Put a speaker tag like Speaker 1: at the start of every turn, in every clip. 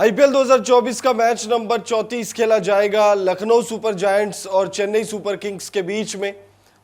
Speaker 1: IPL 2024 का match number 34 खेला जाएगा लखनऊ सुपर जायंट्स और चेन्नई सुपर किंग्स के बीच में।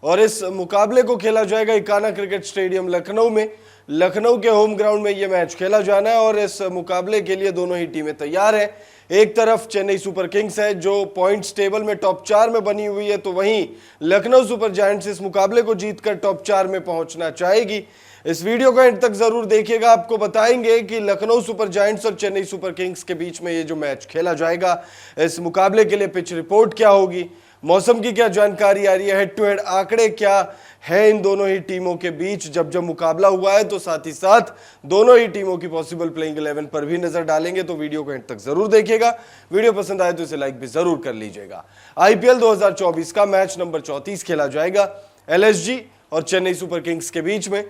Speaker 1: और इस मुकाबले को खेला जाएगा इकाना क्रिकेट स्टेडियम लखनऊ में। लखनऊ के होम ग्राउंड में यह मैच खेला जाना है और इस मुकाबले के लिए दोनों ही टीमें तैयार हैं। एक तरफ चेन्नई सुपर किंग्स है जो पॉइंट्स टेबल में टॉप 4 में बनी हुई है, तो वहीं लखनऊ सुपर जायंट्स इस मुकाबले को जीतकर टॉप 4 में पहुंचना चाहेगी। इस वीडियो को एंड तक जरूर देखिएगा, आपको बताएंगे कि लखनऊ सुपर जायंट्स और चेन्नई सुपर किंग्स के बीच में ये जो मैच खेला जाएगा, इस मुकाबले के लिए पिच रिपोर्ट क्या होगी, मौसम की क्या जानकारी आ रही है, हेड टू हेड आंकड़े क्या है इन दोनों ही टीमों के बीच जब मुकाबला हुआ है, तो साथ ही साथ दोनों ही टीमों की पॉसिबल प्लेइंग 11 पर भी नजर डालेंगे। तो वीडियो को एंड तक जरूर देखिएगा, वीडियो पसंद आए तो इसे लाइक भी जरूर कर लीजिएगा। आईपीएल 2024 का मैच नंबर 34 खेला जाएगा एलएसजी और चेन्नई सुपर किंग्स के बीच में।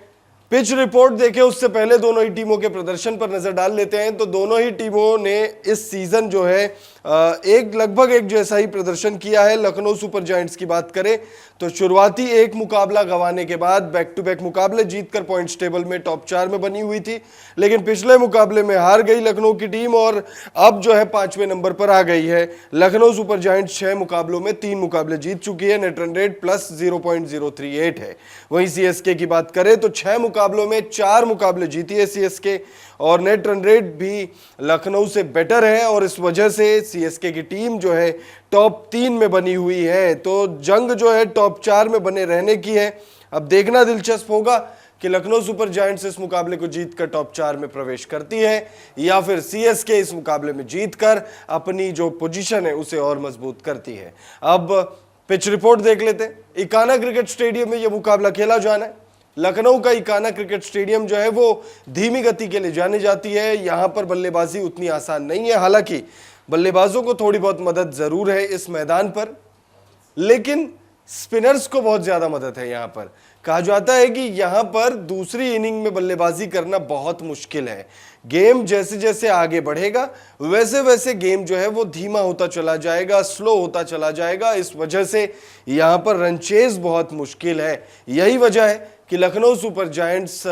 Speaker 1: पिच रिपोर्ट देखें उससे पहले दोनों ही टीमों के प्रदर्शन पर नजर डाल लेते हैं। तो दोनों ही टीमों ने इस सीजन जो है लगभग एक जैसा ही प्रदर्शन किया है। लखनऊ सुपर जायंट्स की बात करें तो शुरुआती एक मुकाबला गंवाने के बाद बैक टू बैक मुकाबले जीतकर पॉइंट्स टेबल में टॉप 4 में बनी हुई थी, लेकिन पिछले मुकाबले में हार गई लखनऊ की टीम और अब जो है 5वें नंबर पर आ गई है। लखनऊ सुपर जायंट्स 6 मुकाबलों में 3 मुकाबले जीत चुकी है, नेट रन रेट प्लस 0.038 है। वहीं सीएसके की बात करें तो 6 मुकाबलों में 4 मुकाबले जीती है सीएसके और नेट रन रेट भी लखनऊ से बेटर है और इस वजह से सीएसके की टीम जो है टॉप 3 में बनी हुई है। तो जंग जो है टॉप 4 में बने रहने की है। अब देखना दिलचस्प होगा कि लखनऊ सुपर जायंट्स इस मुकाबले को जीतकर टॉप 4 में प्रवेश करती है या फिर सीएसके इस मुकाबले में जीतकर अपनी जो पोजीशन है उसे और मजबूत करती है। अब पिच रिपोर्ट देख लेते हैं। इकाना क्रिकेट स्टेडियम में यह मुकाबला खेला जाना है। लखनऊ का इकाना क्रिकेट स्टेडियम जो है वो धीमी गति के लिए जानी जाती है। यहां पर बल्लेबाजी उतनी आसान नहीं है, हालांकि बल्लेबाजों को थोड़ी बहुत मदद जरूर है इस मैदान पर, लेकिन स्पिनर्स को बहुत ज्यादा मदद है। यहां पर कहा जाता है कि यहां पर दूसरी इनिंग में बल्लेबाजी करना बहुत मुश्किल है। गेम जैसे जैसे आगे बढ़ेगा वैसे वैसे गेम जो है वो धीमा होता चला जाएगा, स्लो होता चला जाएगा। इस वजह से यहां पर रन चेज बहुत मुश्किल है। यही वजह है कि लखनऊ सुपर जायंट्स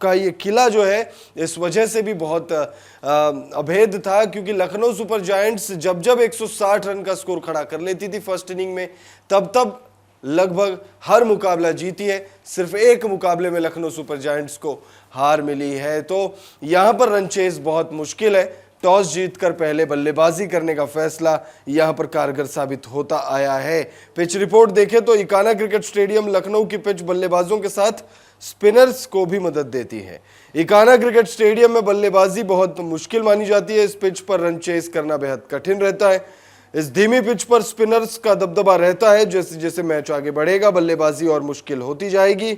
Speaker 1: का ये किला जो है इस वजह से भी बहुत अभेद था, क्योंकि लखनऊ सुपर जायंट्स जब 160 रन का स्कोर खड़ा कर लेती थी फर्स्ट इनिंग में, तब लगभग हर मुकाबला जीती है। सिर्फ एक मुकाबले में लखनऊ सुपर जायंट्स को हार मिली है। तो यहां पर रन चेज बहुत मुश्किल है। टॉस जीतकर पहले बल्लेबाजी करने का फैसला यहां पर कारगर साबित होता आया है। पिच रिपोर्ट देखें तो इकाना क्रिकेट स्टेडियम लखनऊ की पिच बल्लेबाजों के साथ स्पिनर्स को भी मदद देती है। इकाना क्रिकेट स्टेडियम में बल्लेबाजी बहुत मुश्किल मानी जाती है। इस पिच पर रन चेस करना बेहद कठिन रहता है। इस धीमी पिच पर स्पिनर्स का दबदबा रहता है। जैसे जैसे मैच आगे बढ़ेगा बल्लेबाजी और मुश्किल होती जाएगी।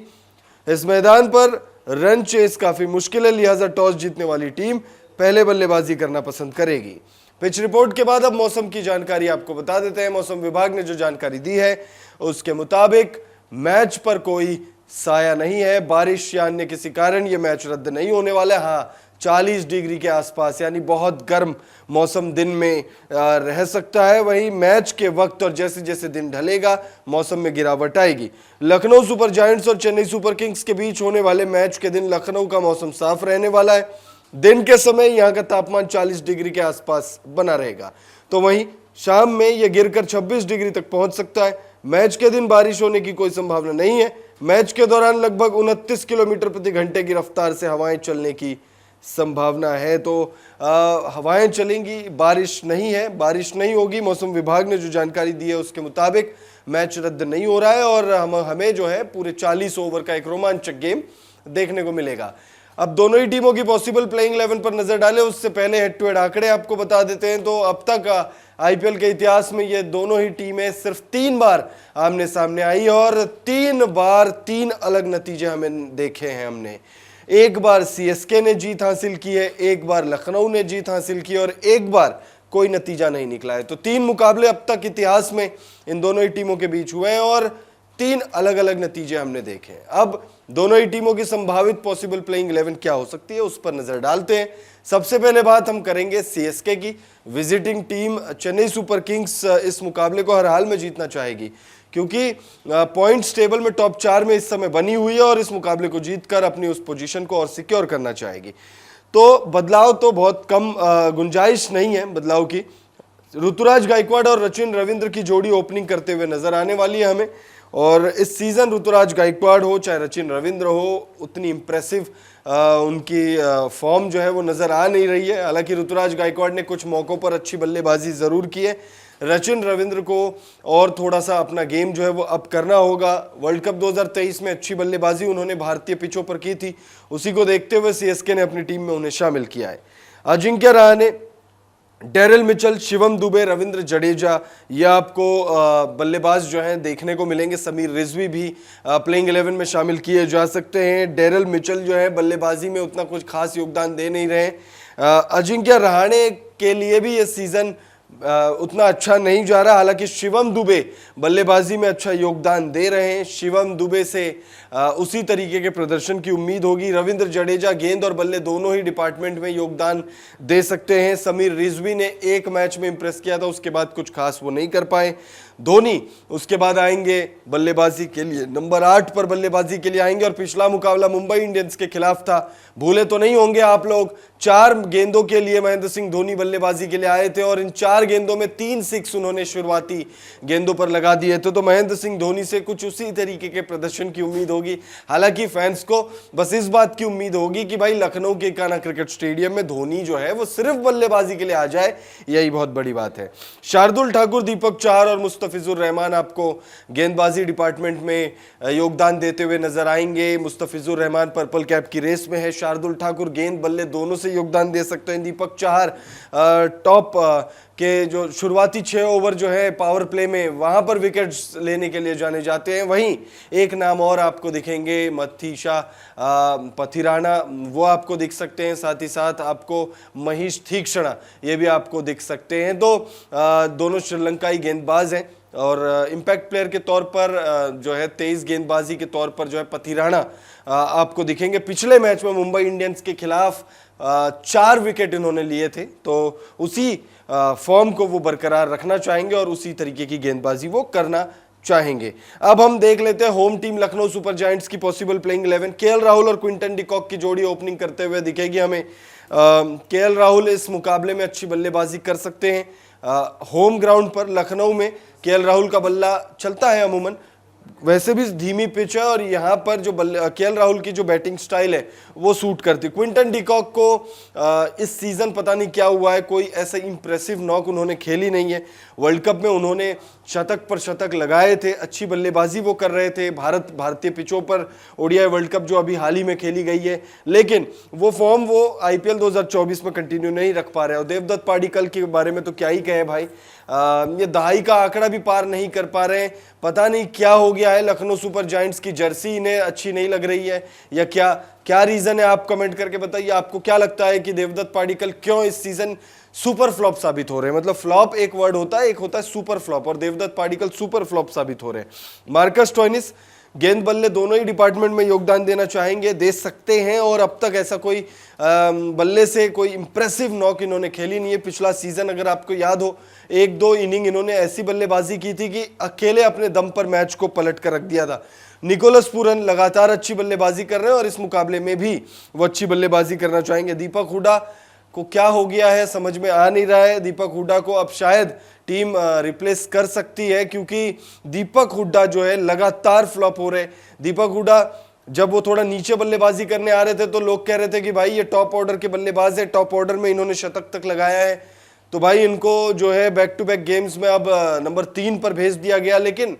Speaker 1: इस मैदान पर रन चेस काफी मुश्किल है, लिहाजा टॉस जीतने वाली टीम पहले बल्लेबाजी करना पसंद करेगी। पिच रिपोर्ट के बाद अब मौसम की जानकारी आपको बता देते हैं। मौसम विभाग ने जो जानकारी दी है उसके मुताबिक मैच पर कोई साया नहीं है। बारिश या अन्य किसी कारण यह मैच रद्द नहीं होने वाला है। हाँ, 40 डिग्री के आसपास यानी बहुत गर्म मौसम दिन में रह सकता है। वहीं मैच के वक्त और जैसे जैसे दिन ढलेगा मौसम में गिरावट आएगी। लखनऊ सुपर जायंट्स और चेन्नई सुपर किंग्स के बीच होने वाले मैच के दिन लखनऊ का मौसम साफ रहने वाला है। दिन के समय यहां का तापमान 40 डिग्री के आसपास बना रहेगा, तो वहीं शाम में यह गिरकर 26 डिग्री तक पहुंच सकता है। मैच के दिन बारिश होने की कोई संभावना नहीं है। मैच के दौरान लगभग 29 किलोमीटर प्रति घंटे की रफ्तार से हवाएं चलने की संभावना है। तो हवाएं चलेंगी, बारिश नहीं है, बारिश नहीं होगी। मौसम विभाग ने जो जानकारी दी है उसके मुताबिक मैच रद्द नहीं हो रहा है और हमें जो है पूरे 40 ओवर का एक रोमांचक गेम देखने को मिलेगा। अब दोनों ही टीमों की पॉसिबल प्लेइंग 11 पर नजर डालें उससे पहले हेड टू हेड आंकड़े आपको बता देते हैं। तो अब तक आईपीएल के इतिहास में ये दोनों ही टीमें सिर्फ 3 बार आमने सामने आई और 3 बार 3 अलग नतीजे हमें देखे हैं हमने। एक बार सीएसके ने जीत हासिल की है, एक बार लखनऊ ने जीत हासिल की और एक बार कोई नतीजा नहीं निकला है। तो 3 मुकाबले अब तक इतिहास में इन दोनों ही टीमों के बीच हुए हैं और 3 अलग अलग नतीजे हमने देखे हैं। अब दोनों ही टीमों की संभावित पॉसिबल प्लेइंग 11 क्या हो सकती है उस पर नजर डालते हैं। सबसे पहले बात हम करेंगे सीएसके की। Visiting team Chennai super Kings इस मुकाबले को हर हाल में जीतना चाहेगी, क्योंकि पॉइंट्स टेबल में टॉप 4 में इस समय बनी हुई है और इस मुकाबले को जीतकर अपनी उस पोजीशन को और सिक्योर करना चाहेगी। तो बदलाव तो बहुत कम, गुंजाइश नहीं है बदलाव की। ऋतुराज गायकवाड़ और सचिन रविंद्र की जोड़ी ओपनिंग करते हुए नजर आने वाली है हमें। और इस सीजन ऋतुराज गायकवाड़ हो चाहे सचिन रविंद्र हो, उतनी इंप्रेसिव उनकी फॉर्म जो है वो नजर आ नहीं रही है। हालांकि ऋतुराज गायकवाड़ ने कुछ मौकों पर अच्छी बल्लेबाजी जरूर की है। सचिन रविंद्र को और थोड़ा सा अपना गेम जो है वो अप करना होगा। वर्ल्ड कप 2023 में अच्छी बल्लेबाजी उन्होंने भारतीय पिचों पर की थी, उसी को देखते हुए सीएसके ने अपनी टीम में उन्हें शामिल किया है। अजिंक्य रहाणे, डेरिल मिचेल, शिवम दुबे, रविंद्र जडेजा, ये आपको बल्लेबाज जो हैं देखने को मिलेंगे। समीर रिजवी भी प्लेइंग 11 में शामिल किए जा सकते हैं। डेरिल मिचेल जो है बल्लेबाजी में उतना कुछ खास योगदान दे नहीं रहे। अजिंक्य रहाणे के लिए भी ये सीजन उतना अच्छा नहीं जा रहा। हालांकि शिवम दुबे बल्लेबाजी में अच्छा योगदान दे रहे हैं। शिवम दुबे से उसी तरीके के प्रदर्शन की उम्मीद होगी। रविंद्र जडेजा गेंद और बल्ले दोनों ही डिपार्टमेंट में योगदान दे सकते हैं। समीर रिजवी ने एक मैच में इंप्रेस किया था, उसके बाद कुछ खास वो नहीं कर पाए। धोनी उसके बाद आएंगे बल्लेबाजी के लिए, नंबर 8 पर बल्लेबाजी के लिए आएंगे। और पिछला मुकाबला मुंबई इंडियंस के खिलाफ था, भूले तो नहीं होंगे आप लोग। 4 गेंदों के लिए महेंद्र सिंह धोनी बल्लेबाजी के लिए आए थे और इन 4 गेंदों में 3 6 उन्होंने शुरुआती गेंदों पर लगा दिए थे। तो महेंद्र सिंह धोनी से कुछ उसी तरीके के प्रदर्शन की उम्मीद होगी। हालांकि फैंस को बस इस बात की उम्मीद होगी कि भाई लखनऊ के इकाना क्रिकेट स्टेडियम में धोनी जो है वो सिर्फ बल्लेबाजी के लिए आ जाए, यही बहुत बड़ी बात है। शार्दुल ठाकुर, दीपक चाहर और मुस्तफिजुर रहमान आपको गेंदबाजी डिपार्टमेंट में योगदान देते हुए नजर आएंगे। मुस्तफिजुर रहमान पर्पल कैप की रेस में है। शार्दुल ठाकुर गेंद बल्ले दोनों से योगदान दे सकते हैं। दीपक चाहर टॉप के जो शुरुआती 6 ओवर जो है पावर प्ले में, वहां पर विकेट्स लेने के लिए जाने जाते हैं। वहीं एक नाम और आपको दिखेंगे, मथीशा पथिराना, वो आपको दिख सकते हैं। साथ ही साथ आपको महेश तीक्ष्णा, ये भी आपको दिख सकते हैं। तो दोनों श्रीलंकाई गेंदबाज हैं और इम्पैक्ट प्लेयर के तौर पर जो है 23 गेंदबाजी के तौर पर जो है पथिराना आपको दिखेंगे। पिछले मैच में मुंबई इंडियंस के खिलाफ 4 विकेट इन्होंने लिए थे, तो उसी फॉर्म को वो बरकरार रखना चाहेंगे और उसी तरीके की गेंदबाजी वो करना चाहेंगे। अब हम देख लेते हैं home team Lucknow super giants की पॉसिबल प्लेइंग 11। केएल राहुल और क्विंटन डिकॉक की जोड़ी ओपनिंग करते हुए दिखेगी हमें। केएल राहुल इस मुकाबले में अच्छी बल्लेबाजी कर सकते हैं। होम ग्राउंड पर लखनऊ में केएल राहुल का बल्ला चलता है अमूमन, वैसे भी धीमी पिच है और यहाँ पर जो केएल राहुल की जो बैटिंग स्टाइल है वो सूट करती है। क्विंटन डिकॉक को इस सीजन पता नहीं क्या हुआ है, कोई ऐसा इंप्रेसिव नॉक उन्होंने खेली नहीं है। वर्ल्ड कप में उन्होंने शतक पर शतक लगाए थे, अच्छी बल्लेबाजी वो कर रहे थे भारतीय पिचों पर, ओडीआई वर्ल्ड कप जो अभी हाल ही में खेली गई है, लेकिन वो फॉर्म वो आईपीएल 2024 में कंटिन्यू नहीं रख पा रहे। और देवदत्त पाडिक्कल के बारे में तो क्या ही कहे भाई, ये दहाई का आंकड़ा भी पार नहीं कर पा रहे हैं। पता नहीं क्या हो गया है, लखनऊ सुपर जायंट्स की जर्सी इन्हें अच्छी नहीं लग रही है या क्या रीजन है, आप कमेंट करके बताइए। आपको क्या लगता है कि देवदत्त पाडिक्कल क्यों इस सीजन सुपर फ्लॉप साबित हो रहे हैं? मतलब फ्लॉप एक वर्ड होता है, एक होता है सुपर फ्लॉप, और देवदत्त पाडिक्कल सुपर फ्लॉप साबित हो रहे हैं। मार्कस स्टोइनिस गेंद बल्ले दोनों ही डिपार्टमेंट में योगदान देना चाहेंगे, दे सकते हैं, और अब तक ऐसा कोई बल्ले से कोई इंप्रेसिव नॉक इन्होंने खेली नहीं है। पिछला सीजन अगर आपको याद हो, 1-2 इनिंग इन्होंने ऐसी बल्लेबाजी की थी कि अकेले अपने दम पर मैच को पलट कर रख दिया था। निकोलस पूरन लगातार अच्छी बल्लेबाजी कर रहे हैं और इस मुकाबले में भी वो अच्छी बल्लेबाजी करना चाहेंगे। दीपक हुडा को क्या हो गया है समझ में आ नहीं रहा है। दीपक हुडा को अब शायद टीम रिप्लेस कर सकती है, क्योंकि दीपक हुडा जो है लगातार फ्लॉप हो रहे। दीपक हुडा जब वो थोड़ा नीचे बल्लेबाजी करने आ रहे थे तो लोग कह रहे थे कि भाई ये टॉप ऑर्डर के बल्लेबाज है, टॉप ऑर्डर में इन्होंने शतक तक लगाया है, तो भाई इनको जो है बैक टू बैक गेम्स में अब नंबर 3 पर भेज दिया गया। लेकिन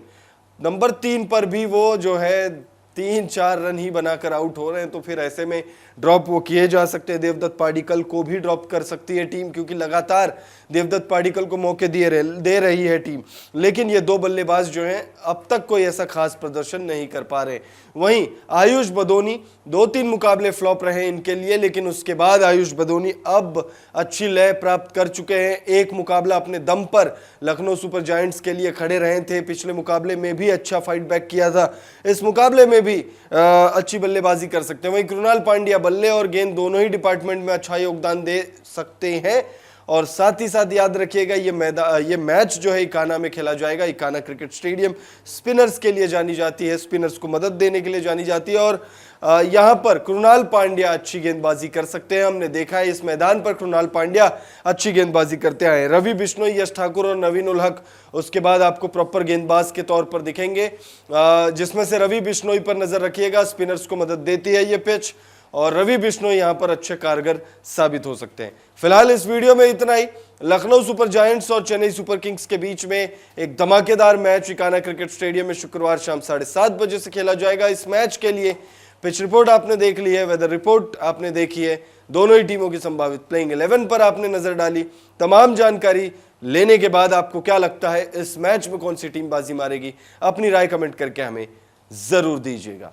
Speaker 1: नंबर 3 पर भी वो जो है 3-4 रन ही बनाकर आउट हो रहे हैं, तो फिर ऐसे में ड्रॉप वो किए जा सकते हैं। देवदत्त पाडिक्कल को भी ड्रॉप कर सकती है टीम, क्योंकि लगातार देवदत्त पाडिक्कल को मौके दे रही है टीम। लेकिन ये 2 बल्लेबाज जो हैं अब तक कोई ऐसा खास प्रदर्शन नहीं कर पा रहे। वहीं आयुष बदोनी 2-3 मुकाबले फ्लॉप रहे इनके लिए, लेकिन उसके बाद आयुष बदोनी अब अच्छी लय प्राप्त कर चुके हैं। एक मुकाबला अपने दम पर लखनऊ सुपर जायंट्स के लिए खड़े रहे थे, पिछले मुकाबले में भी अच्छा फाइट बैक किया था, इस मुकाबले में भी अच्छी बल्लेबाजी कर सकते हैं। वहीं कृणाल पांड्या बल्ले और गेंद दोनों ही डिपार्टमेंट में अच्छा योगदान दे सकते हैं और साथ ही साथ याद रखिएगा ये मैच जो है इकाना में खेला जाएगा। इकाना क्रिकेट स्टेडियम स्पिनर्स के लिए जानी जाती है, स्पिनर्स को मदद देने के लिए जानी जाती है और यहां पर कृणाल पांड्या अच्छी गेंदबाजी कर सकते हैं। हमने देखा है इस मैदान पर कृणाल पांड्या अच्छी गेंदबाजी करते आए। रवि बिश्नोई, यश ठाकुर और नवीन उल हक उसके बाद आपको प्रॉपर गेंदबाज के तौर पर दिखेंगे, जिसमें से रवि बिश्नोई पर नजर रखिएगा, स्पिनर्स को मदद देती है ये पिच और रवि बिश्नोई यहां पर अच्छे कारगर साबित हो सकते हैं। फिलहाल इस वीडियो में इतना ही। लखनऊ सुपर जायंट्स और चेन्नई सुपर किंग्स के बीच में एक धमाकेदार मैच इकाना क्रिकेट स्टेडियम में शुक्रवार शाम 7:30 बजे से खेला जाएगा। इस मैच के लिए पिच रिपोर्ट आपने देख ली है, वेदर रिपोर्ट आपने देखी है, दोनों ही टीमों की संभावित प्लेइंग 11 पर आपने नजर डाली। तमाम जानकारी लेने के बाद आपको क्या लगता है इस मैच में कौन सी टीम बाजी मारेगी, अपनी राय कमेंट करके हमें जरूर दीजिएगा।